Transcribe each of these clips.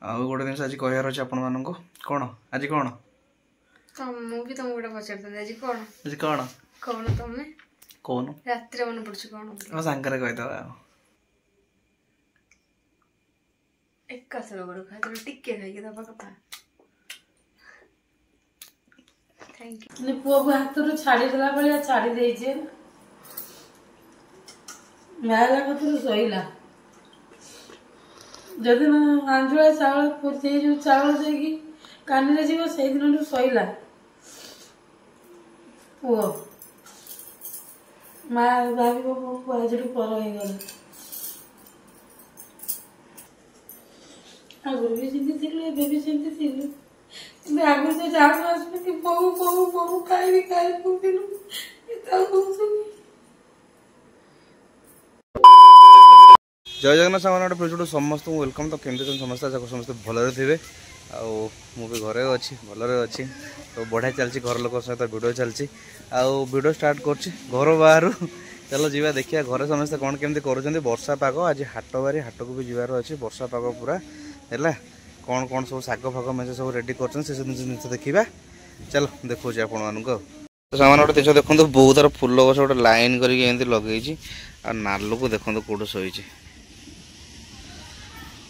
ଆଉ ଗୋଟେ ଜିନିଷ ଆଜି କହିବାର ଅଛି ଆପଣମାନଙ୍କୁ। କ'ଣ ଆଜି କ'ଣ ମୁଁ ବି ତମକୁ ଗୋଟେ ପଚାରିଥାନ୍ତି ଆଜି କ'ଣ କ'ଣ ତମେ କହୁନ ରାତିରେ ମନେ ପଡୁଛି କ'ଣ ମୋ ସାଙ୍ଗରେ କହିଦେବା ଆଉ। ଏକାଥର ଗୋଟେ ଖାଇଦେଲେ ଟିକେ ଖାଇକି ଦବା କଥା। ପୁଅକୁ ହାତରୁ ଛାଡ଼ିଦେଲା ଭଳିଆ ଛାଡ଼ି ଦେଇଛେ। ବାହାରିଲା କତରୁ ଶୋଇଲା ଯଦି ଆଞ୍ଜୁଳା ଚାଉଳ ସେଇ ଯୋଉ ଚାଉଳ ଦେଇକି କାନିରେ ଯିବ ସେଇଦିନଠୁ ଶୋଇଲା ପୁଅ। ମା ଭାବିବ ପୁଅକୁ ଆଜିଠୁ ପର ହେଇଗଲା। ଆଗରୁ ବି ସେମିତି ଥିଲୁ ଏବେ ବି ସେମିତି ଥିଲୁ କିନ୍ତୁ ଆଗରୁ ସେ ଯାହାକୁ ଆସୁଛନ୍ତି ବୋଉ ବୋଉ ବୋଉ ଖାଇବି ଖାଇବି କହୁଥିଲୁ ଏତେ କହୁଛନ୍ତି। ଜୟ ଜଗନ୍ନାଥ ସାଙ୍ଗମାନେ ଗୋଟେ ପ୍ରୋଜେକ୍ଟ ସମସ୍ତଙ୍କୁ ୱେଲକମ୍। ତ କେମିତି ଅଛନ୍ତି ସମସ୍ତେ? ଆଶା କରୁ ସମସ୍ତେ ଭଲରେ ଥିବେ। ଆଉ ମୁଁ ବି ଘରେ ଅଛି, ଭଲରେ ଅଛି। ତ ବଢ଼ିଆ ଚାଲିଛି, ଘର ଲୋକ ସହିତ ଭିଡ଼ିଓ ଚାଲିଛି। ଆଉ ଭିଡ଼ିଓ ଷ୍ଟାର୍ଟ କରୁଛି ଘର ବାହାରୁ। ଚାଲ ଯିବା ଦେଖିବା ଘରେ ସମସ୍ତେ କ'ଣ କେମିତି କରୁଛନ୍ତି। ବର୍ଷା ପାଗ, ଆଜି ହାଟ ବାରି, ହାଟକୁ ବି ଯିବାର ଅଛି। ବର୍ଷା ପାଗ ପୁରା ହେଲା। କ'ଣ କ'ଣ ସବୁ ଶାଗ ଫାଗ ମେଞ୍ଚେ ସବୁ ରେଡ଼ି କରୁଛନ୍ତି ସେସବୁ ଜିନିଷ ଦେଖିବା। ଚାଲ ଦେଖାଉଛି ଆପଣମାନଙ୍କୁ। ଆଉ ସେମାନେ ଗୋଟେ ଜିନିଷ ଦେଖନ୍ତୁ, ବହୁତ ତାର ଫୁଲ ଗଛ ଗୋଟେ ଲାଇନ୍ କରିକି ଏମିତି ଲଗେଇଛି। ଆଉ ନାଲୁକୁ ଦେଖନ୍ତୁ କେଉଁଠୁ ଶୋଇଛି।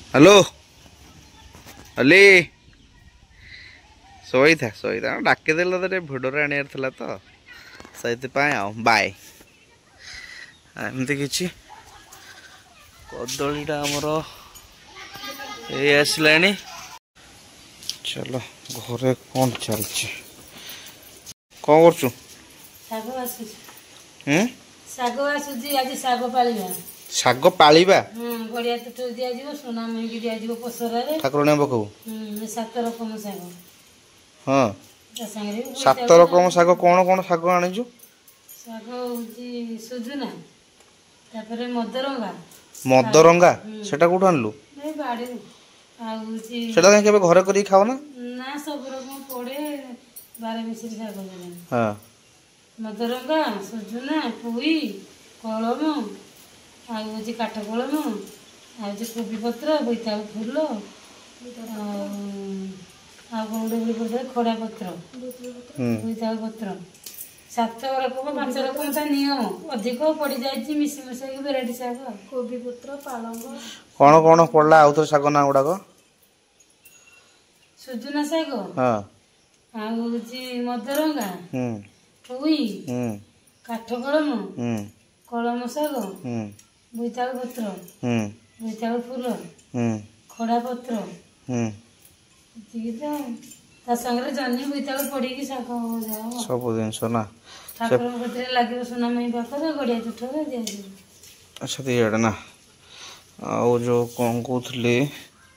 ହ୍ୟାଲୋ ଅଲି, ଶୋଇଥା ଡାକିଦେଲ ତ ଟିକେ ଭିଡ଼ିଓରେ ଆଣିବାର ଥିଲା ତ ସେଇଥିପାଇଁ ଆଉ। ବାଏ। ଏମିତି କିଛି କଦଳୀଟା ଆମର ଏଇ ଆସିଲାଣି। ଚାଲ ଘରେ କ'ଣ ଚାଲିଛି, କ'ଣ କରୁଛୁ? ଶାଗ ଆସୁଛି। ଶାଗ ଆସୁଛି ଆଜି ଶାଗ ପାଳିବା। ଶାଗ ପାଳିବା? ଗଡ଼ିଆ ତୁଠ ଦିଆଯିବ, ସୁନା ମେହେଙ୍ଗି ଦିଆଯିବ ପସରାରେ ଠାକୁରାଣୀ ପାଖକୁ। 7 ରକମ ଶାଗ। ହଁ, ତା ସାଙ୍ଗରେ 7 ରକମ ଶାଗ। କ'ଣ କ'ଣ ଶାଗ ଆଣିଛୁ? ଶାଗ ହଉଛି ସୁଜୁନା, ତାପରେ ମଦରଙ୍ଗା। ମଦରଙ୍ଗା ସେଟା କୋଉଠୁ ଆଣିଲୁ? ଏଇ ବାଡ଼ିରୁ। ଆଉ ହଉଛି ସେଟା କାଇଁ କେବେ ଘରେ କରିକି ଖାଅ ନା? ନା, ସବୁ ରକମ ପଡ଼େ, 12 ମିଶିରି ଶାଗ ଦେଲେଣି। ହଁ, ମଦରଙ୍ଗା, ସୁଜୁନା, ପୋଇ, କଳମ, ଆଉ ହଉଛି କାଠ କଳମ, ଆଉ ହଉଛି କୋବି ପତ୍ର, ବୋଇତାଳୁ ଫୁଲ, ଆଉ କ'ଣ ଗୋଟେ ପତ୍ର, ଖଡ଼ା ପତ୍ର, ବୋଇତାଳୁ ପତ୍ର। 7 ରକମ 5 ରକମ ତା ନିୟମ। ଅଧିକ ପଡ଼ିଯାଇଛି ମିଶି ମିଶାଇକି ଭେରାଇଟି ଶାଗ। କୋବି ପତ୍ର, ପାଳଙ୍ଗ। କ'ଣ କ'ଣ ପଡ଼ିଲା ଆଉ ଥରେ ଶାଗ ନାଁ ଗୁଡ଼ାକ? ସୁଜୁନା ଶାଗ, ଆଉ ହଉଛି ମଦରଙ୍ଗା, ପୋଇ, କାଠ କଳମ, କଳମ ଶାଗ, ବୋଇତାଳୁ ପତ୍ର, ବୋଇତାଳୁ ଫୁଲ, ଖଡ଼ା ପତ୍ର, ଏତିକି ତ। ତା ସାଙ୍ଗରେ ଜହ୍ନି ବୋଇତାଳୁ ପଡ଼ିକି ଶାଗ ସବୁ ଜିନିଷ ନା। ଠାକୁରଙ୍କ କତିରେ ଲାଗିବ, ସୁନା ମେହେଙ୍ଗି ପାଖରେ, ଗଡ଼ିଆ ତୁଠରେ ଦିଆଯିବ। ଆଚ୍ଛା, ଏଇଆଡ଼େ ନା। ଆଉ ଯେଉଁ କ'ଣ କହୁଥିଲି,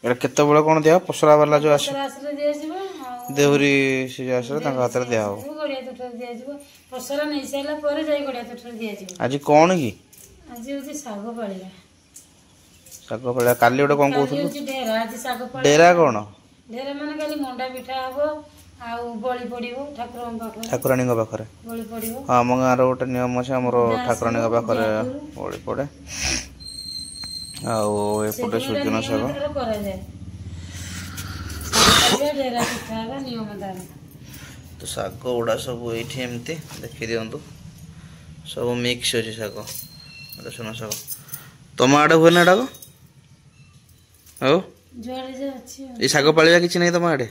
ଏଇଟା କେତେବେଳେ କ'ଣ ଦିଆ? ପସରା ବାଲା ଯେଉଁ ଆସିଲେ ଦିଆଯିବ। ଦେହୁରୀ ସେ ଯେଉଁ ଆସିଲେ ତାଙ୍କ ହାତରେ ଦିଆହବ। ଗଡ଼ିଆ ତୁଠରେ ଦିଆଯିବ। ପସରା ନେଇସାରିଲା ପରେ ଯାଇ ଗଡ଼ିଆ ତୁଠରେ ଦିଆଯିବ। ଆଜି କ'ଣ କି? ଆଜି ହଉଛି ଶାଗ ପାଳିବା। ଶାଗ ପାଳିବା। କାଲି ଗୋଟେ କ'ଣ କହୁଥିଲୁ? ଡେରା। ଆଜି ଶାଗ ପାଳିବା। ଡେରା କ'ଣ? ଡେରା ମାନେ କାଲି ମଣ୍ଡା ପିଠା ହବ, ଆଉ ବଳି ପଡ଼ିବ ଠାକୁରଙ୍କ ପାଖରେ, ଠାକୁରାଣୀଙ୍କ ପାଖରେ ବଳି ପଡ଼ିବ। ହଁ, ଆମ ଗାଁର ଗୋଟେ ନିୟମ ଅଛି, ଆମର ଠାକୁରାଣୀଙ୍କ ପାଖରେ ବଳି ପଡ଼େ। ଆଉ ଏପଟେ ସୁଜୁନା ଶାଗ କରାଯାଏ। ଡେରା ପିଠା ହବା ନିୟମ ତାର। ତ ଶାଗ ଗୁଡ଼ା ସବୁ ଏଇଠି ଏମିତି ଦେଖି ଦିଅନ୍ତୁ, ସବୁ ମିକ୍ସ ଅଛି ଶାଗ। ସୁନା ଶାଗ ତମ ଆଡ଼େ ହୁଏ ନା ଏଟାକ? ଆଉ ଏଇ ଶାଗ ପାଳିବା କିଛି ନାହିଁ ତମ ଆଡ଼େ?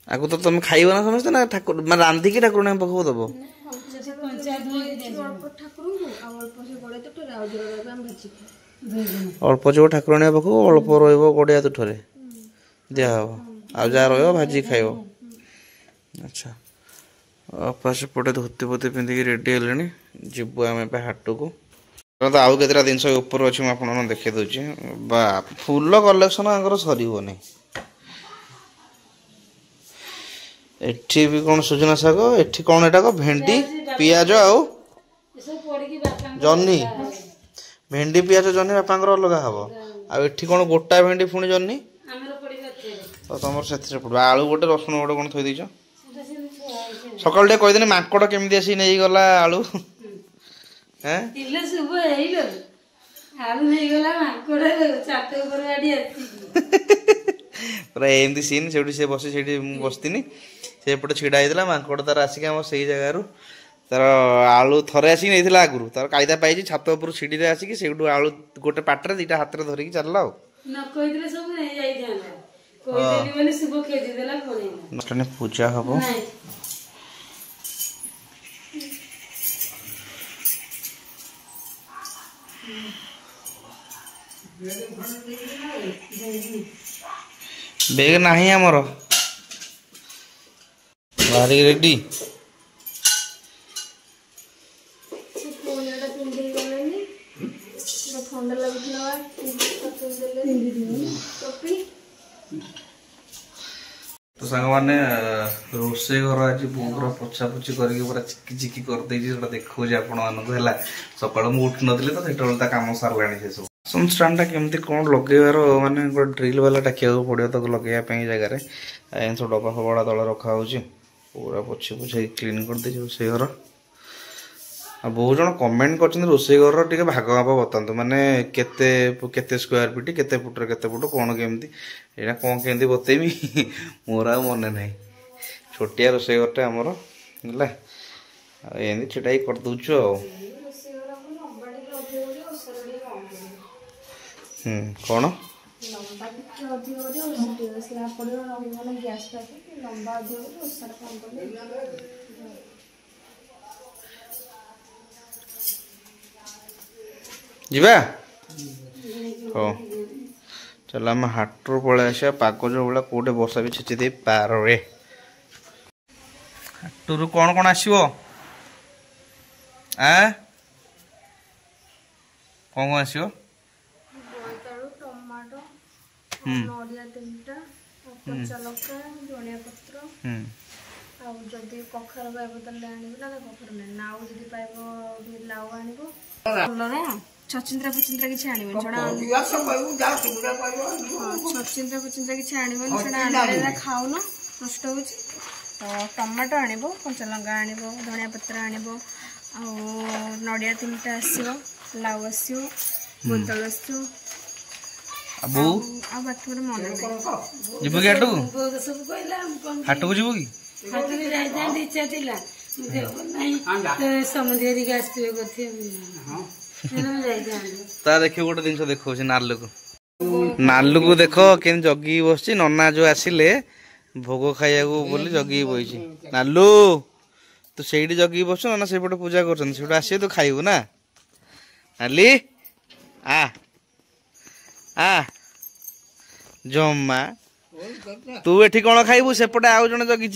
ଆକୁ ତ ତମେ ଖାଇବ ନା ସମସ୍ତେ, ନା ଠାକୁର ମାନେ ରାନ୍ଧିକି ଠାକୁରାଣୀଙ୍କ ପାଖକୁ ଦବ? ଅଳ୍ପ ଯିବ ଠାକୁରାଣୀ ପାଖକୁ, ଅଳ୍ପ ରହିବ ଗଡ଼ିଆ ତୁଠରେ ଦିଆହବ, ଆଉ ଯାହା ରହିବ ଭାଜିକି ଖାଇବ। ଆଚ୍ଛା, ଅପା ସେପଟେ ଧୋତି ଫୋତି ପିନ୍ଧିକି ରେଡ଼ି ହେଲେଣି, ଯିବୁ ଆମେ ଏବେ ହାଟକୁ। ଆଉ କେତେଟା ଜିନିଷ ଉପରେ ଅଛି, ମୁଁ ଆପଣମାନଙ୍କୁ ଦେଖେଇ ଦେଉଛି। ବା, ଫୁଲ କଲେକ୍ସନ ଆଙ୍କର ସରିବନି। ଏଠି ବି କ'ଣ ସୁଜୁନା ଶାଗ, ଏଠି କ'ଣ ଏଟା ଭେଣ୍ଡି, ପିଆଜ ଆଉ ଜହ୍ନି। ଭେଣ୍ଡି, ପିଆଜ, ଜହ୍ନି ବାପାଙ୍କର ଅଲଗା ହବ। ଆଉ ଏଠି କ'ଣ ଗୋଟା ଭେଣ୍ଡି ପୁଣି ଜହ୍ନି, ତ ତମର ସେଥିରେ ପଡ଼ିବ। ଆଳୁ ଗୋଟେ, ରସୁଣ ଗୋଟେ କ'ଣ ଥୋଇ ଦେଇଛ? ସକାଳୁ ଟିକେ କହିଦେନି ମାଙ୍କଡ଼ କେମିତି ଆସିକି ନେଇଗଲା ଆଳୁ। ଆଳୁ ନେଇଗଲା ମାଙ୍କଡ଼, ଛାତ ଉପରେ ଆଡି ଆସିଛି। पूरा एमती सीन से बसी से बसती से एपटे छिड़ा होता मांकड़ तार आसिक आम से जगार तार आलू थरे आसिक नहीं आगुरी तार कायदा पाई छात उपर सीढ़ी आसिक से आलू गोटे पाटे दुटा हाथ में धरिकी चलला पूजा हम बेग नहीं आमर बाहरी रेडी तो सांग मैंने रोसे घर आज बोर पोछा पोछी करके पूरा चिकी चिकी कर देखा है सकाल मुझे उठी नी तो से कम सारा से सब राशन स्टाण्डा केमती कौन लगेबार माने गोटे ड्रिल वाला टाकिया पड़ो तक लगे जगह सब डबा फबड़ा तले रखा हो पूरा पोछे पोछे क्लीन कर दे रोसे घर आ बहुत जन कमेंट कर रोसे घर टे भाग माप बतातु माने केते स्क्वायर फीट केते फुट केते फुट कौन केमती यहाँ कौन केमती बतेमी मोर आ मन ना छोटिया रोसे घरटे आमर है एमती छिटा करदे कौन जीवा हाँ चल आम हाटू पलि आसा पाग जो भाया कौटे वर्षा भी छेची दे पार रे हाटू कौन कौन आसो कौन कौन आसो नड़िया 3टा कच्चा लका धनिया पत्र जदि कखार पाइब ताले आनिबो ना कखार ना नाउ जदि पाइब लाउ आनिबो कलरा छचिंद्रा पचिंद्रा किछि आनिबो छडा छचिंद्रा पचिंद्रा किछि आनिबो छडा आनिले खाउ न नष्ट होछि तो टमाटो आनिबो कच्चा लंका आनिबो धनिया पत्र आनिबो आ नड़िया 3टा आसीबो लाउ आसीबो बोतल आसीबो अबू आ बाकी मोर मन जीव कि हाटू हाटू जीव कि इच्छा थिला समुद्र ता देखियो गोटे जिनस देखो नालू को देख के जगी बस नना जो आसिले भोग खाइया बोली जगी बही नालू तू से जगी बस नना से पूजा कर आस तू खाइबू ना नाली आ आ जम्मा तू एठी कौन खाइबू सेपटे आउ जने जगी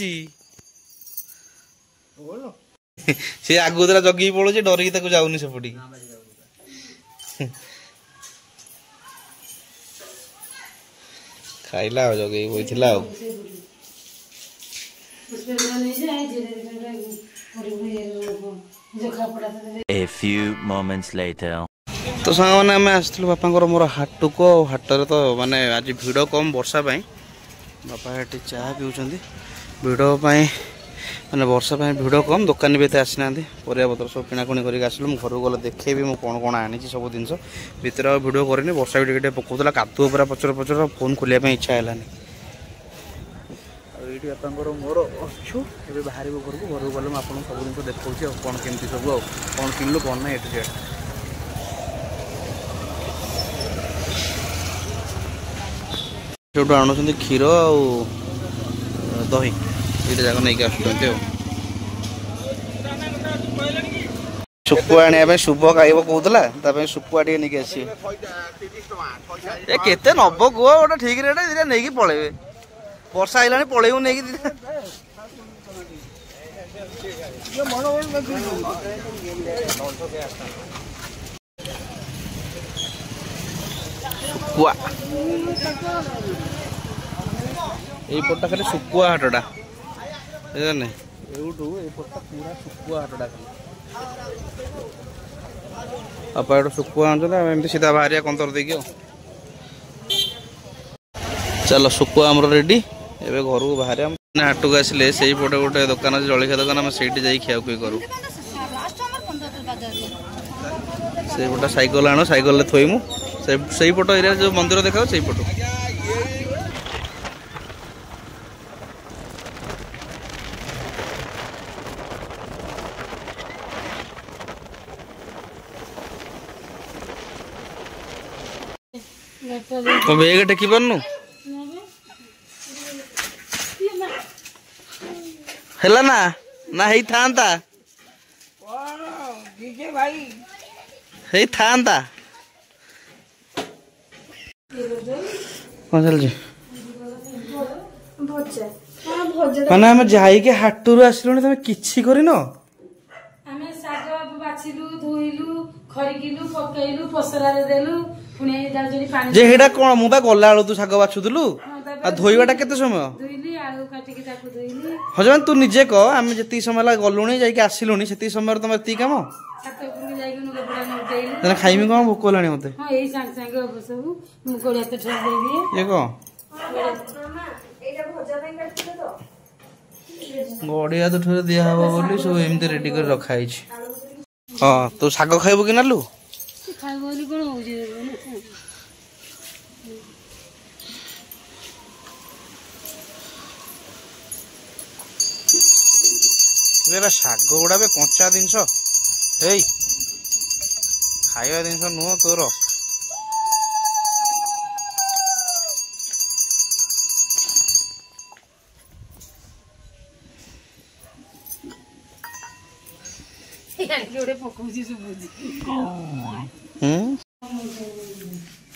सी आगु द्वारा जगी पड़ो डरिकी ताको जाऊनी सेपटी खाइला जगे बोइथिला A few moments later. तो सांग मैंने आम आसलु बापा मोर हाटू को हाटर तो माने आज भिड़ कम वर्षा बापा ये चाह पिउछन भिड़ माने वर्षा भिड़ कम दुकान भी आसी ना परिया पतर सब किणाकुणी करके आसलु घर गले देखेबी मुझे कौन कौन आनी सब जिन भितर भिड़ करनी वर्षा भी टे पकाला कादुआ पूरा पचर पचर फोन खोलिया इच्छा है ये बापा मोर अच्छु ए बाहर घर को घर गले मुझे सब जिन देखा कौन केमती सब कौन किनलु कौन ना ये सेठू आणुंट क्षीर आ दही ये जाक नहीं आसुँच शुकुआ आने शुभ खाइब कहला शुकुआ टे नहीं आस केते नब कह गोटे ठीक रेट नहीं पलैबे वर्षा आइलानी पलैबू नहीं शुकुआ यपटा खाली शुकुआ हाटटा नहीं यूटू यपटा पूरा शुकुआ हाटटा खाली आप शुकुआ आम सीधा बाहर कंतर देकी चलो शुकुआ आमर रेडी एवं घर को बाहर हाट को आसिले से पटे गोटे दुकान अच्छे जलखिया दुकान आम से खियाखुई करूँ से पटा साइकेल आण साइकेल थोइमु से पट एरिया जो मंदिर देखा से पट तो बेग टेकी पारनु हेला ना ना हेई थांता हेई थांता कौन चल जी भजा भजा माने हम जाई के हाटरू आसिलुनी तमे किछि करिनो ଆମେ ଶାଗ ବାଛିଲୁ ଧୋଇଲୁ ଖରିକିଲୁ ପକେଇଲୁ ପସରାରେ ଦେଲୁ ପୁଣି ଯାଉଚି ପାଣି जे हेडा कोन मु बा गल्ला आलो तू साग बाछुदलु आ धोइबाटा केते समय ଧୋଇଲି आलू काटिकी ताकू धोइली हजमान तू निजे कह आम जी समय ला गलुणी जाइए आसिलुणी से समय तुम एति काम छात उपरକୁ ଯାଇକି ଲୁଗାପଟା ନଉଟେଇଲୁ तेना खाइमी कौन भोक होलानी मते ହଁ ଏଇ ସାଙ୍ଗେ ସାଙ୍ଗେ ହବ ସବୁ ମୁଁ କୋଳିଆ ତ ଠେଲ ଦେଇଦିଏ ये कह ମାମା ଏଇଟା ଭଜା ପାଇଁ କାଟିଥିଲେ ତ गड़िया तो ठोर दिया हबो बोली सब एमती रेडी कर रखा है हाँ तू साग खाइबो कि नालू ଖାଇବ ବୋଲି କଣ ହଉଛି साग गुड़ा भी कंचा जिनस खाଇବା ଜିନିଷ ନୁହଁ ତୋର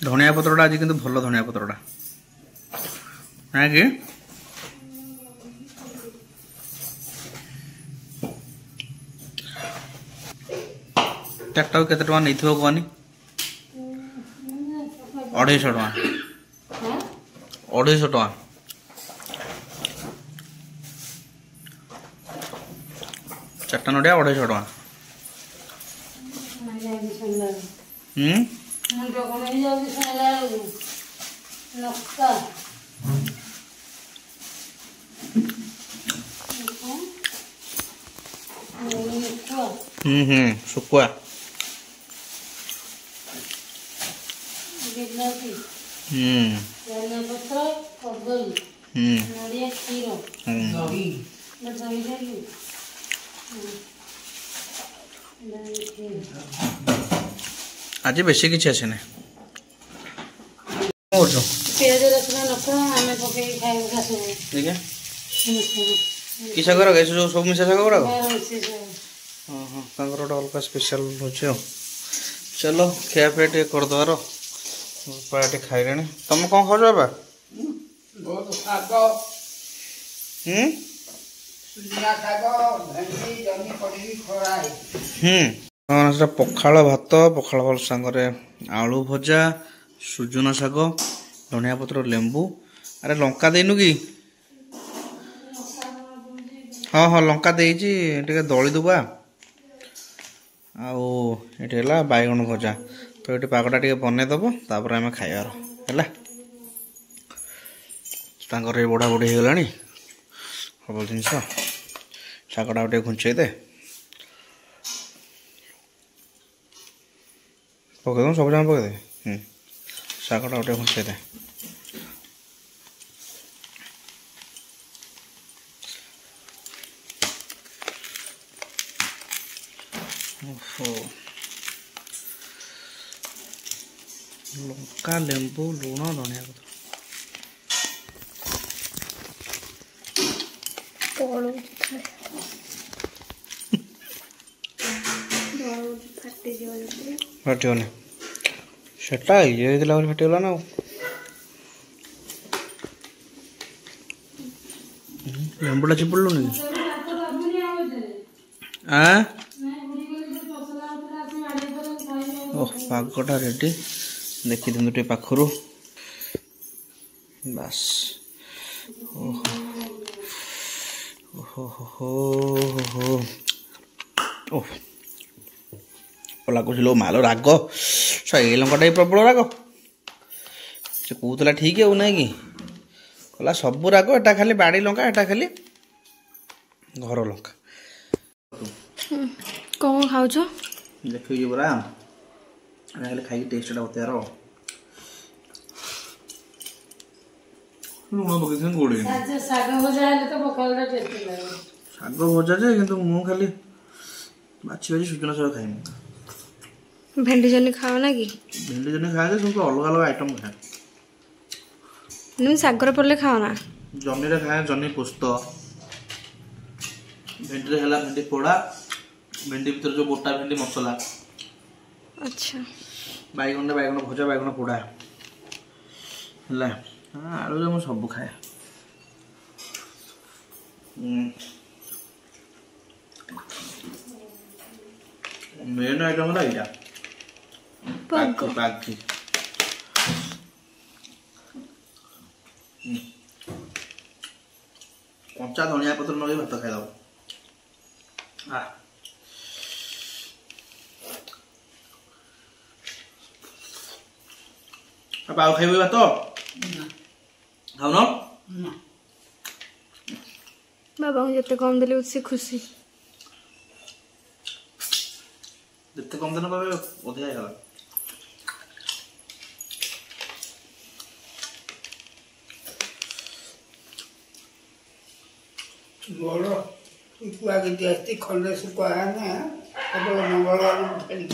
धनिया पत्रटा आज किंतु भल धनिया पत्रटा ना कि चार्टा केते टका नहीं थो कहनी 250 टका 250 टका चार्टा नडिया 250 टका सुकुआ पत्र कदली नड़िया क्षीर आज बेसी किसी आसे ना पियाज रसुण नख आम पकई खाइबू शाशु ठीक है कि शाग रख सब मिशा शाग गुड़ा हाँ हाँ गोटे अलग स्पेशल हो चलो खिया पिया टे करदेवार पाटे खाइले तुम कौन खाओ बाबा पखाड़ भात पखाड़ भात सांगे आलू भजा सुजना शाग धनिया पत्र लेंबू अरे लंका देनु कि हाँ हाँ लंका देती दली दुबा आला बैगण भजा तो ये पागटा टे बनईदेव तापर आम खाइबार है बढ़ा बढ़ी होगा हम जिनस शागटा गोटे घुंचे दे पकईद सब जमा पकईदे शागटा गोटे घुंचे दे लंका लेंबू लुण धनिया फाटिवनी सेटा ये फाटिगला ना लेंबुटा चिपुड़लुनि ओह पागटा रेडी देखी दिखु टे पाखरु बस ओह लगुच लो मालो राग ये लंकाटा प्रबल राग से कहला ठीक है ना कि कहला सब राग एटा खाली बाड़ी लंका एटा खाली घर लंका कौन खाऊ देखिए बरा खाई टेस्ट होता है लुण पकई गोड़े शाग भजा तो पखाड़ा टेस्ट लगे शाग भजा जे किंतु मु खाली बाछी बाछी सुजना शाग खाइमी भेंडी जनी खाओ ना कि भेंडी जनी खाए सब अलग अलग आइटम खाए नुन सागर पड़े खाओ ना जन्नी रे खाए जन्नी पुस्त भेंडी रे हला भेंडी पोड़ा भेंडी भीतर जो गोटा भेंडी मसला अच्छा बैगन बैगन भजा बैगन पोड़ा हला आलू रे मु सब खाए मेन आइटम ला इटा पागी कंचा धनिया पत्र नगे भात खाई दब बाबू खाइबे भात खाउन बाबा को जिते कम देले उसे खुशी जिते कम दिन पावे ओधे आइला गोड़ सुकुआ की जास्ती खंडे सुकुआ है ना केवल मंगलवार में फेरी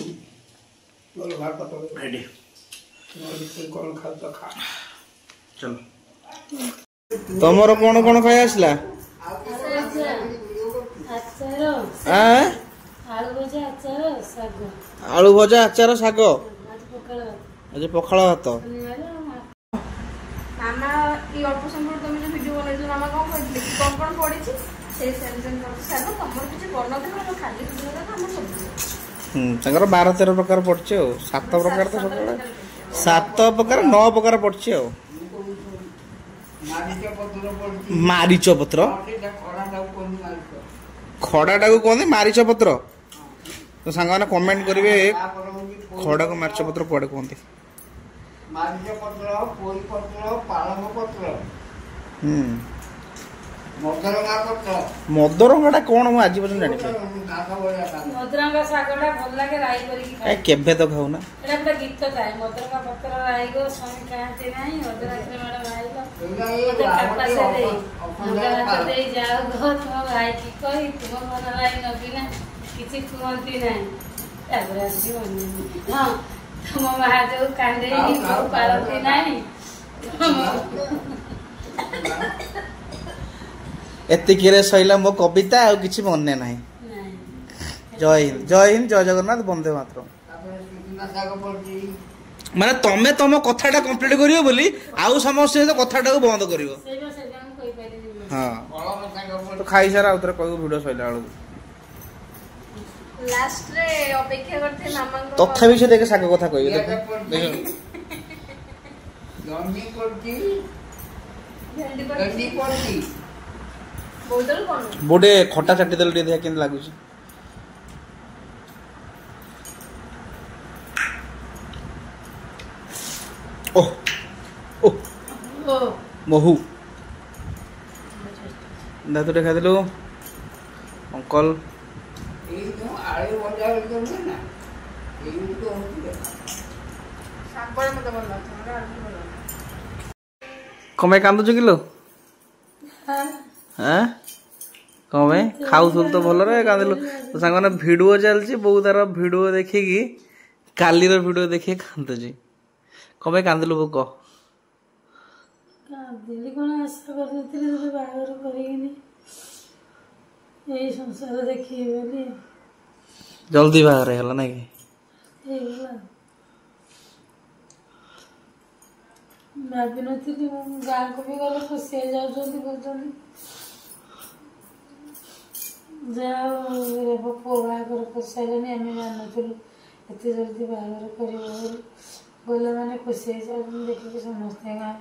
गोल भात तो रेडी मोर कोन खा तो खा चलो तमर कोन कोन खाय आसला ଆଚାର ଆଳୁ ଭଜା ଆଚାର ଶାଗ आलू भजा अचार साग ଆଜି ପଖାଳ आज पखाळ भात मामा ये अल्प समय तुम जो वीडियो बनैছো मामा कौन कहले कि कौन पड़ी से सेंजन साग तमर किछ बनते न खाली वीडियो का हम सब तांकर 12 13 प्रकार पड़ছে ओ 7 प्रकार तो सब 7 प्रकार 9 प्रकार पड़ছে ओ मारीच पत्र मारीच पत्र खड़ा खड़ा टाउ कोन मारीच टाको कहते मारीच पत्र तो सांग माने कमेंट करिवे खड़ा को मारीच पत्र कोडे कहते मारीच पत्र पोई पत्र पालंग पत्र मदरंगा पत्र मदरंगाटा कोन मु आज पର୍ଯ୍यନ୍ତ जानि गाथा बळिया का ମଦରଙ୍ଗା ଶାଗଟା ଭଲ ଲାଗେ ରାଇ କରିକି ए ଖାଇ केबे तो खाऊ ना ଏଟା ଗୋଟେ ଗୀତ ଥାଏ ମଦରଙ୍ଗା ପତ୍ର ରାଇଗ ସ୍ୱାମୀ ଖାଆନ୍ତି ନାହିଁ ଅଧରାତ୍ରି ମାଡ଼ ରାଇଗ ମତେ କାପାସେ ଦେଇ ମଙ୍ଗଳାତ ଦେଇ ଯାଉ ଘ ତୁମ ଭାଇ କି କହି ତୁମ ମନ ରାଇ ନବିନା କିଛି କୁହନ୍ତି ନାହିଁ ତାପରେ ଆସିବ ହଁ ତୁମ ମା ଯୋଉ କାନ୍ଦେଇ ବୋଉ ପାରନ୍ତି ନାହିଁ एतिकिरे सैला मो कविता आ किछि मन्ने नाही जय हिंद जय जगन्नाथ वंदे मातरम तापर सुना साग पड़ची माने तमे तम कथाटा कंप्लीट करियो बोली आउ समस्त से कथाटा को बंद करियो ସେଇଟା ସେଇଟା ମୁଁ କହିପାରିବି हां कलम साग तो पड़ची खाई सारा उतरे कहू वीडियो सैला आलू लास्ट रे अपेक्षा करथे मामा को तथापि से देखे साग कथा कहबे जन्नी पड़ची भेंडी पर गंडी पड़ची बोतल कोन बोडे खट्टा चाटी देल दे केन लागुछ ओह ओह ଓ महू दातु देखा दिलु अंकल এই তো আড়ে বজা করবে না এই তো হচ্ছে सागर मते बोल हमरा आलू बोल कमे कांदुछ किलो हैं कमे खाउथुल तो भल रे कांदिलु तो सांग माने वीडियो चलची बहुत तार वीडियो देखिकी कालीर वीडियो देखि कांदुची कमे कांदिलु बो कह ଦିଲ୍ଲୀ କ'ଣ ଆଶା କରିନଥିଲି ତୋତେ ବାହାଘର କରିକିନି ଏଇ ସଂସାର ଦେଖିବି ବୋଲି जल्दी बाहर हैला नै कि ହେଇଗଲା ଭାବିନଥିଲି ମୁଁ ଗାଁକୁ ବି ଗଲେ ଖୁସି ହେଇଯାଉଛନ୍ତି କହୁଛନ୍ତି ଯାହା ହଉ ପୁଅ ବାହାଘର କରିସାରିଲେଣି ଆମେ ଜାଣିନଥିଲୁ ଏତେ ଜଲ୍ଦି ବାହାଘର କରିବ ବୋଲି ଗଲେ ମାନେ ଖୁସି ହେଇଯାଉଛନ୍ତି ଦେଖିକି ସମସ୍ତେ ଗାଁ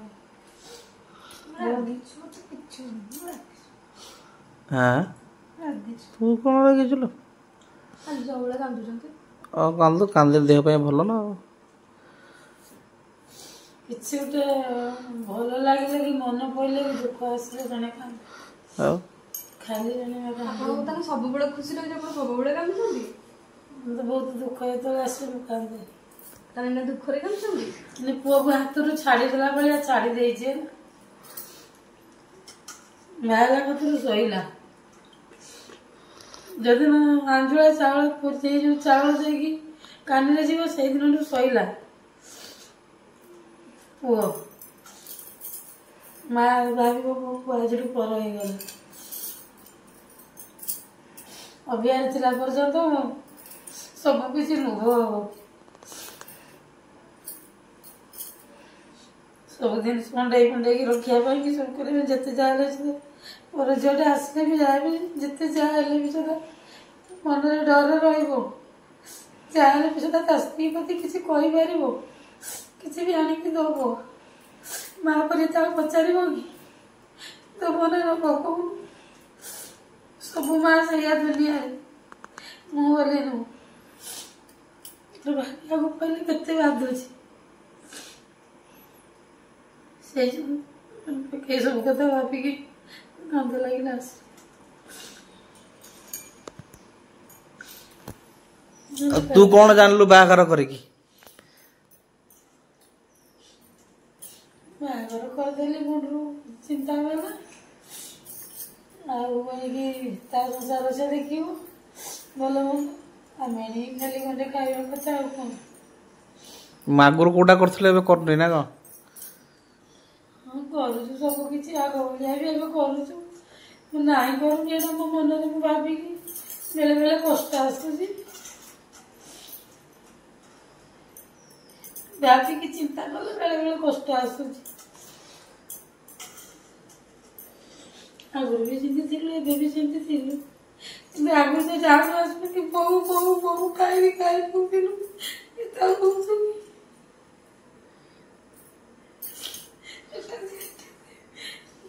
हां तू कोन लगिचलो आज जवळे कांदुचंते कांदु कांदिल देह पे भलो ना କିଛି ଗୋଟେ ଭଲ ଲାଗିଲେ କି ମନ ପଡ଼ିଲେ ବି ଦୁଃଖ ଆସିଲେ ଜଣେ ଆଉ ଖାଲି ଜଣେ ଆପଣଙ୍କୁ ତାଙ୍କ ସବୁବେଳେ ଖୁସି ଲାଗେ ଆପଣ ସବୁବେଳେ କାନ୍ଦୁଛନ୍ତି ମତେ ବହୁତ ଦୁଃଖ ଯେତେବେଳେ ଆସିଲେ ମୁଁ କାନ୍ଦେ କାରଣ ନା ଦୁଃଖରେ କାନ୍ଦୁଛନ୍ତି ମାନେ ପୁଅକୁ ହାତରୁ ଛାଡ଼ିଦେଲା ଭଳିଆ ଛାଡ଼ି ଦେଇଛି ବାହାହେଲା କତରୁ ଶୋଇଲା ଯଦିନ ଆଞ୍ଜୁଳା ଚାଉଳ ସେଇ ଯୋଉ ଚାଉଳ ଦେଇକି କାନିରେ ଯିବ ସେଇଦିନଠୁ ଶୋଇଲା ପୁଅ ମା ଭାବିବ ପୁଅ ଆଜିଠୁ ପର ହେଇଗଲା। ଅଭିଆରି ଥିଲା ପର୍ଯ୍ୟନ୍ତ ସବୁ କିଛି ଲୁଭ ହବ। ସବୁ ଜିନିଷ କୁଣ୍ଡେଇକି ରଖିବା ପାଇଁ କି ସବୁ କରିବେ। ଯେତେ ଯାହା ହେଲେ ସେ ପର ଝିଅଟେ ଆସିଲେ ବି ଯାହା ବି ଯେତେ ଯାହା ହେଲେ ବି ସେଟା ମନରେ ଡର ରହିବ। ଯାହା ହେଲେ ବି ସେଟା ତା ସ୍ତ୍ରୀ ପ୍ରତି କିଛି କହିପାରିବ, କିଛି ବି ଆଣିକି ଦବ। ମା ପରି ତାକୁ ପଚାରିବ କି ଦବ ନା ଦବ କହୁନୁ? ସବୁ ମା ସେଇଆ ଦୁନିଆରେ, ମୁଁ ବୋଲି ନୁହଁ। ଭାବିବାକୁ କହିଲେ କେତେ ବାଧୁଛି। ସେଇ ସବୁ କଥା ଭାବିକି କାନ୍ଦ ଲାଗିଲା। ତୁ କଣ ଜାଣିଲୁ ବାହାଘର କରିକି? ବାହାଘର କରିଦେଲି ମୁଣ୍ଡରୁ ଚିନ୍ତା କଲା। ଆଉ କହିକି ତା ସଂସାର ସେ ଦେଖିବ ଭଲ ମନ୍ଦ। ଆମେ ଖାଲି ଗଣ୍ଡେ ଖାଇବା କଥା ଆଉ କଣ। ମାଗୁର କୋଉଟା କରୁଥିଲେ ଏବେ କରୁନି ନା କଣ? ହଁ କରୁଛୁ ସବୁ କିଛି, ଆଗ ଭଳିଆ ବି ଏବେ କରୁଛୁ। ମୁଁ ନାହିଁ କରୁନି ଏଇଟା ମୋ ମନରେ ମୁଁ ଭାବିକି ବେଳେ ବେଳେ କଷ୍ଟ ଆସୁଛି। ଭାବିକି ଚିନ୍ତା କଲେ ବେଳେ ବେଳେ କଷ୍ଟ ଆସୁଛି। ଆଗରୁ ବି ସେମିତି ଥିଲୁ, ଏବେ ବି ସେମିତି ଥିଲୁ। କିନ୍ତୁ ଆଗରୁ ତ ଯାହାକୁ ଆସିବୁ କି ବୋଉ ବୋଉ ବୋଉ ଖାଇବି କହୁଥିଲୁ, ଏତେ କହୁଛୁ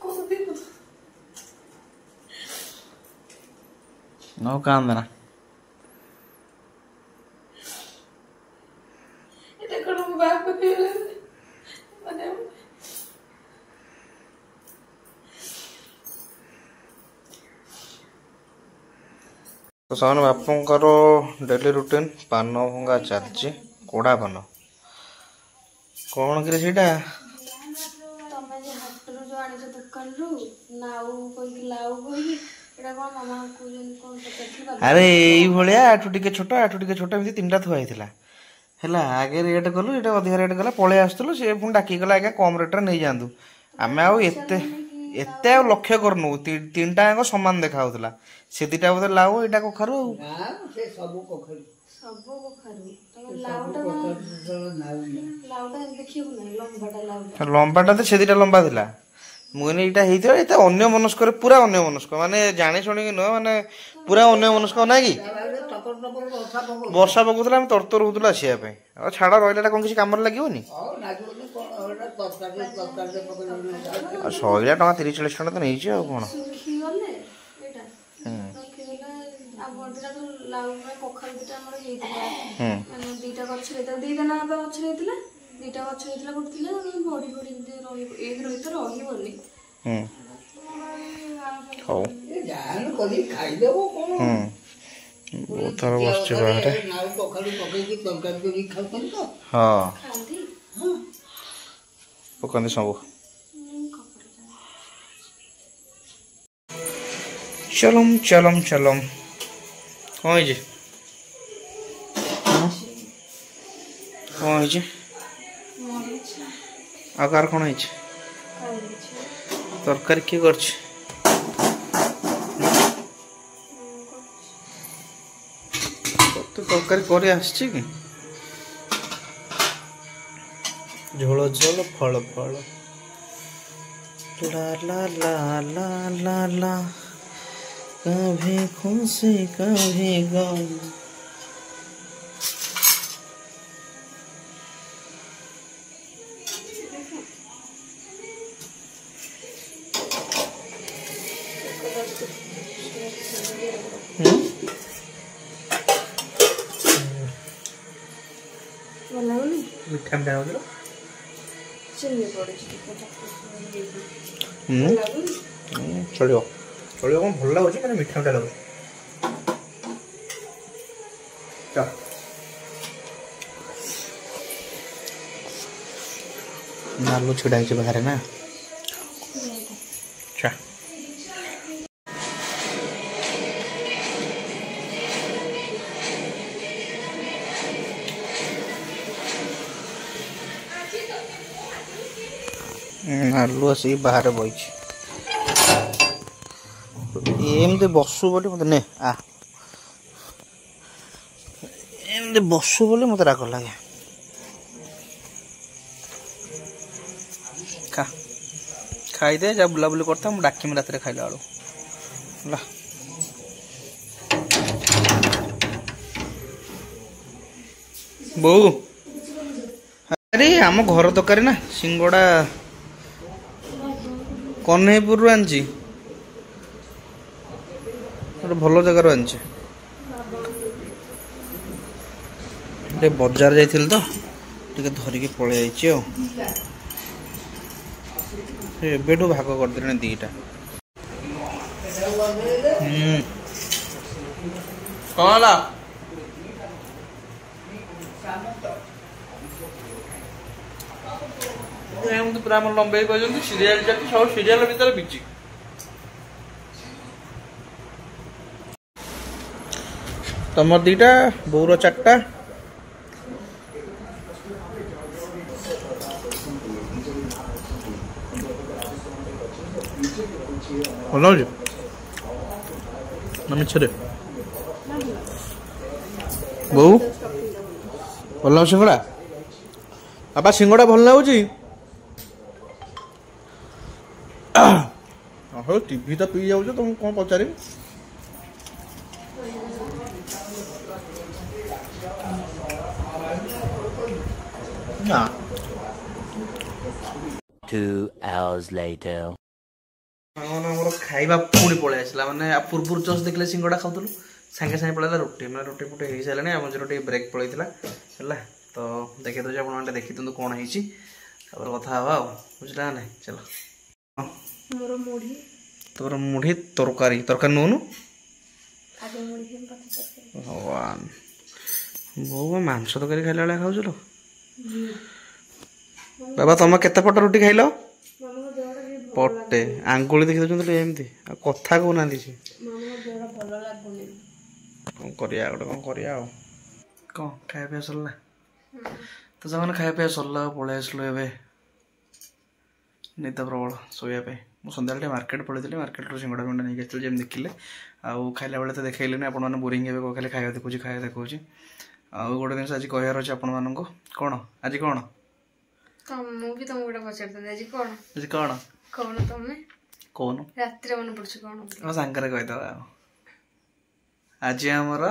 କହୁଥିଲୁ। No କାନ୍ଦନା। এটা কোনো বাপ পেলে মানে ତ ସେମାନେ ବାପାଙ୍କର ଡେଲି ରୁଟିନ୍ ପାନ ଭଙ୍ଗା ଚାଲିଛି। କୋଡ଼ା ପାନ କଣ କିରେ ସେଇଟା? ତମେ ଯେ ହାଟରୁ ଯୋଉ ଆଣିଛ ଦୋକାନରୁ ନାଉ କହିକି ଲାଉ କହିକି ଏଇଟା କଣ ମାମା କହୁଛନ୍ତି କଣ ପଚାରୁଥିଲି? ଆରେ ଏଇଭଳିଆ ଆଠୁ ଟିକେ ଛୋଟ ଆଠୁ ଟିକେ ଛୋଟ ଏମିତି ତିନିଟା ଥୁଆ ହେଇଥିଲା ହେଲା। ଆଗେ ରେଟ୍ କଲୁ, ଏଇଟା ଅଧିକା ରେଟ୍ କଲା, ପଳେଇ ଆସୁଥିଲୁ। ସିଏ ପୁଣି ଡାକିକି ଗଲା ଆଜ୍ଞା କମ୍ ରେଟ୍ରେ ନେଇଯାଆନ୍ତୁ। ଆମେ ଆଉ ଏତେ ଆଉ ଲକ୍ଷ୍ୟ କରୁନୁ। ତିନିଟା ଯାକ ସମାନ ଦେଖା ହଉଥିଲା। ସେ ଦିଟା ବୋଧେ ଲାଉ, ଏଇଟା କଖାରୁ ଆଉ। ସେ ସବୁ କଖାରୁ। ସବୁ କଖାରୁ ଲାଉଟା ଦେଖିବାକୁ ନାହିଁ, ଲମ୍ବାଟା ତ ସେ ଦିଟା ଲମ୍ବା ଥିଲା। ମୁଁ କହିଲି ଏଇଟା ହେଇଥିବ। ଏଇଟା ଅନ୍ୟ ମନସ୍କରେ, ପୁରା ଅନ୍ୟ ମନସ୍କ, ମାନେ ଜାଣି ଶୁଣିକି ନୁହଁ, ମାନେ ପୁରା ଅନ୍ୟ ମନସ୍କ ନାଇଁ କି? ବର୍ଷା ପକଉଥିଲା, ଆମେ ତରତର ହଉଥିଲୁ ଆସିବା ପାଇଁ। ଆଉ ଛାଡ଼, ରହିଲାଟା କଣ କିଛି କାମରେ ଲାଗିବନି? ଆଉ 100 ଟଙ୍କା 30-40 ଟଙ୍କା ତ ନେଇଛି ଆଉ କଣ। ଶୁଖିଗଲେ ଏଇଟା ରଖିଦେଲେ। ଆଉ ବଡିଟା ତ ଲାଉ କଖାରୁ ଦିଟା ଆମର ହେଇଥିଲା, ମାନେ ଦିଟା ଗଛରେ ଦିଟା ନା ଗଛରେ ହେଇଥିଲା। ଦିଟା ଗଛ ହେଇଥିଲା, ଗୋଟେ ଥିଲା ବଢି ଏମିତି ରହିବ, ଏଇ ତ ରହିବନି। ହଉ ଖାଇଦେବ କଣ? ବହୁତ ଥର ବସୁଛି ବାହାରେ। ନାଉ କଖାରୁ ପକେଇକି ତରକାରୀ କରିକି ଖାଉଛନ୍ତି ତ? ହଁ ଖାଆନ୍ତି। ପକାନ୍ତି ସବୁ। ଚଲମ ଚଲମ ଚଲମ। କଣ ହେଇଛି? କଣ ହେଇଛି? ଆଉ କାହାର କଣ ହେଇଛି? ତରକାରୀ କିଏ କରିଛି? ତତେ ତରକାରୀ କରି ଆସିଛି କି? ଝୋଳ ଝୋଳ ଫଳ ଫଳ ଲା ଲା ଲା ଲା ଲା ଲା कभी खुशी कभी गम। ମିଠା ମିଠା ହଉଥିଲା। ଚଳିବ ଚଳିବ, କଣ ଭଲ ଲାଗୁଛି, ମାନେ ମିଠା ମିଠା ଲାଗୁଛି। ନାଲୁ ଛିଡ଼ା ହେଇଛି ବାହାରେ ନା। ଆଲୁ ଆସିକି ବାହାରେ ବଇଛି ଏମିତି ବସୁ ବୋଲି ମୋତେ ନେ ଏମିତି ବସୁ ବୋଲି ମୋତେ ରାଗ ଲାଗେ। ଖାଇଦେ ଯା ବୁଲାବୁଲି କରିଥା ମୁଁ ଡାକିମି ରାତିରେ ଖାଇଲା ବେଳୁ ହେଲା। ବୋଉ ଆରେ ଆମ ଘର ତରକାରୀ ନା ସିଙ୍ଗଡ଼ା କହ୍ନେଇପୁରରୁ ଆଣିଛି ଗୋଟେ ଭଲ ଜାଗାରୁ ଆଣିଛି। ଟିକେ ବଜାର ଯାଇଥିଲି ତ ଟିକେ ଧରିକି ପଳେଇ ଆଇଛି ଆଉ ଏବେଠୁ ଭାଗ କରିଦେଲେଣି ଦିଟା। କଣ ହେଲା ଏମିତି ପୁରା ଆମର ଲମ୍ବେଇ କହିଛନ୍ତି ସିରିଏଲ ଯାକ ସବୁ ସିରିଏଲ ଭିତରେ ବିଜି। ତମର ଦିଟା ବୋଉର ଚାରିଟା ଭଲ ହଉଛି ନା ମିଛରେ ବୋଉ ଭଲ ଲାଗୁଛି ସିଙ୍ଗଡ଼ା ବାପା ସିଙ୍ଗଡ଼ା ଭଲ ଲାଗୁଛି। ହଉ ଟିଭି ତ ପିଇ ଯାଉଛ ତମକୁ କଣ ପଚାରିବି। ନା 2 hours later. ଆମର ଖାଇବା ପୁଣି ପଳେଇ ଆସିଲା ମାନେ ପୂର୍ବରୁ ଜଷ୍ଟ ଦେଖିଲେ ସିଙ୍ଗଡ଼ା ଖାଉଥିଲୁ ସାଙ୍ଗେ ସାଙ୍ଗେ ପଳେଇଲା ରୁଟି ମାନେ ରୁଟି ଫୁଟି ହେଇସାରିଲାଣି ଆମର ଟିକେ ବ୍ରେକ୍ ପଳେଇଥିଲା ହେଲା ତ ଦେଖେଇ ଦେଉଛି ଆପଣ ମାନେ ଦେଖି ଦିଅନ୍ତୁ କ'ଣ ହେଇଛି ତାପରେ କଥା ହେବା ଆଉ ବୁଝିଲା ନା ନାଇଁ ଚାଲ। ମୋର ମୁଢ଼ି ତୋର ମୁଢ଼ି ତରକାରୀ ନଉନୁ ଭଗବାନ ବୋଉ ମାଂସ ତରକାରୀ ଖାଇଲା ଭଳିଆ ଖାଉଛୁ ଲୋ। ବାବା ତମେ କେତେ ପଟ ରୁଟି ଖାଇଲ? ପଟେ ଆଙ୍ଗୁଳି ଦେଖି ଦେଉଛନ୍ତି ଏମିତି ଆଉ କଥା କହୁନାହାନ୍ତି ସେ କଣ କରିବା ଗୋଟେ କଣ କରିବା ଆଉ କଣ ଖାଇବା ପିଇବା ସରିଲା ତ ସେମାନେ ଖାଇବା ପିଇବା ସରିଲା ଆଉ ପଳେଇ ଆସିଲୁ ଏବେ ନିଦ ପ୍ରବଳ ଶୋଇବା ପାଇଁ। ମୁଁ ସନ୍ଧ୍ୟାବେଳେ ଟିକେ ମାର୍କେଟ ପଳେଇଥିଲି ମାର୍କେଟରୁ ସିଙ୍ଗଡ଼ା ଫିଙ୍ଗଡ଼ା ନେଇକି ଆସିଥିଲି ଯେମିତି ଦେଖିଲେ ଆଉ ଖାଇଲା ବେଳେ ତ ଦେଖେଇଲେନି ଆପଣମାନେ ବୋରିଂ ହେବେ ଖାଲି ଖାଇବା ଦେଖାଉଛି ଆଉ ଗୋଟେ ଜିନିଷ ଆଜି କହିବାର ଅଛି ଆପଣମାନଙ୍କୁ। କ'ଣ ଆଜି କ'ଣ ମୁଁ ବି ତମକୁ ଗୋଟେ ପଚାରିଥାନ୍ତି ଆଜି କ'ଣ କହୁନ ତମେ କହୁନ ରାତିରେ ମନେ ପଡୁଛି କ'ଣ ମୋ ସାଙ୍ଗରେ କହିଦେବା ଆଉ ଆଜି ଆମର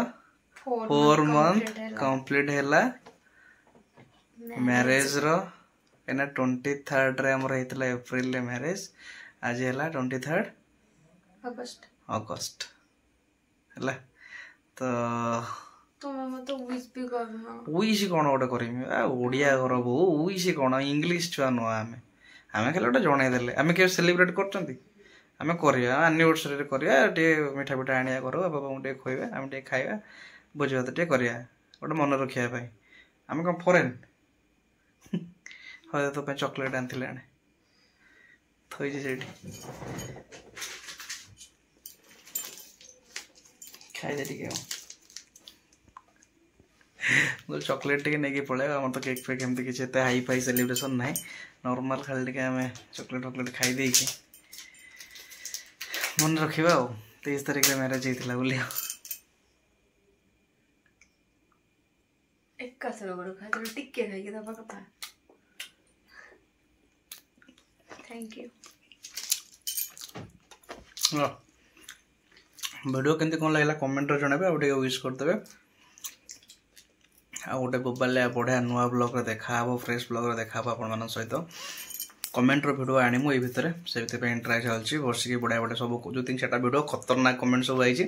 4 month କମ୍ପ୍ଲିଟ୍ ହେଲା ମ୍ୟାରେଜର ଏଇନା 23rd ରେ ଆମର ହେଇଥିଲା ଏପ୍ରିଲରେ ମ୍ୟାରେଜ ଆଜି ହେଲା 23rd ଅଗଷ୍ଟ ହେଲା ତ ଉଇସି କ'ଣ ଗୋଟେ କରିମି ଓଡ଼ିଆ ଘର ବୋଉ ଉଇସି କ'ଣ ଇଂଲିଶ ଛୁଆ ନୁହଁ ଆମେ ଖାଲି ଗୋଟେ ଜଣେଇଦେଲେ ଆମେ କେବେ ସେଲିବ୍ରେଟ୍ କରୁଛନ୍ତି ଆମେ କରିବା ଆନିଭର୍ସରୀରେ କରିବା ଟିକେ ମିଠା ପିଠା ଆଣିବା ଘରୁ ବାବାଙ୍କୁ ଟିକେ ଖୁଆଇବା ଆମେ ଟିକେ ଖାଇବା ଭୋଜି ଭାତ ଟିକେ କରିବା ଗୋଟେ ମନେ ରଖିବା ପାଇଁ ଆମେ କ'ଣ ଫରେନ୍ ହଁ ତୋ ପାଇଁ ଚକୋଲେଟ୍ ଆଣିଥିଲେ ଆଣେ ଥୋଇଛି ସେଇଠି ଖାଇଦେ ଟିକେ ଆଉ ଚକୋଲେଟ୍ ଟିକେ ନେଇକି ପଳେଇବା ଆମର ତ କେକ୍ ଫେକ୍ ଏମିତି କିଛି ଏତେ ହାଇ ଫାଇ ସେଲିବ୍ରେସନ୍ ନାହିଁ ନର୍ମାଲ୍ ଖାଲି ଟିକେ ଆମେ ଚକୋଲେଟ୍ ଖାଇ ଦେଇକି ମନେ ରଖିବା ଆଉ 23 ତାରିଖରେ ମ୍ୟାରେଜ୍ ହେଇଥିଲା ବୋଲି ଆଉ ଏକାଥର ଗୋଟେ ଖାଇଦେଲେ ଟିକେ ଖାଇକି ଦେବା କଥା। Thank you. ଭିଡ଼ିଓ କେମିତି କ'ଣ ଲାଗିଲା କମେଣ୍ଟରେ ଜଣାଇବେ ଆଉ ଟିକେ ୱିଶ୍ କରିଦେବେ ଆଉ ଗୋଟେ ବୋବାଲିଆ ବଢ଼ିଆ ନୂଆ ବ୍ଲଗ୍ରେ ଦେଖାହେବ ଫ୍ରେଶ୍ ବ୍ଲଗ୍ରେ ଦେଖାହେବ ଆପଣମାନଙ୍କ ସହିତ କମେଣ୍ଟର ଭିଡ଼ିଓ ଆଣିମୁ ଏଇ ଭିତରେ ସେଥିପାଇଁ ଟ୍ରାଏ ଚାଲିଛି ବସିକି ବଢ଼ିଆ ବଢ଼ିଆ ସବୁ ଯେଉଁ 3-4ଟା ଭିଡ଼ିଓ ଖତରନାକ କମେଣ୍ଟ ସବୁ ଆଇଛି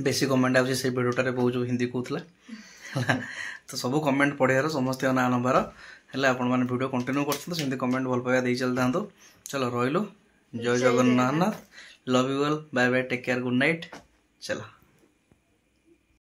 ବେଶୀ କମେଣ୍ଟ ଆସୁଛି ସେଇ ଭିଡ଼ିଓଟାରେ ବୋଉ ଯେଉଁ ହିନ୍ଦୀ କହୁଥିଲା ହେଲା ତ ସବୁ କମେଣ୍ଟ ପଢ଼ିବାର ସମସ୍ତଙ୍କ ନାଁ ନେବାର ହେଲେ ଆପଣମାନେ ଭିଡ଼ିଓ କଣ୍ଟିନ୍ୟୁ କରୁଛନ୍ତି ସେମିତି କମେଣ୍ଟ ଭଲ ପାଇବା ଦେଇ ଚାଲିଥାନ୍ତୁ। ଚलो ରହିଲୁ Jai Jagannath love you all bye bye take care good night ଚलो।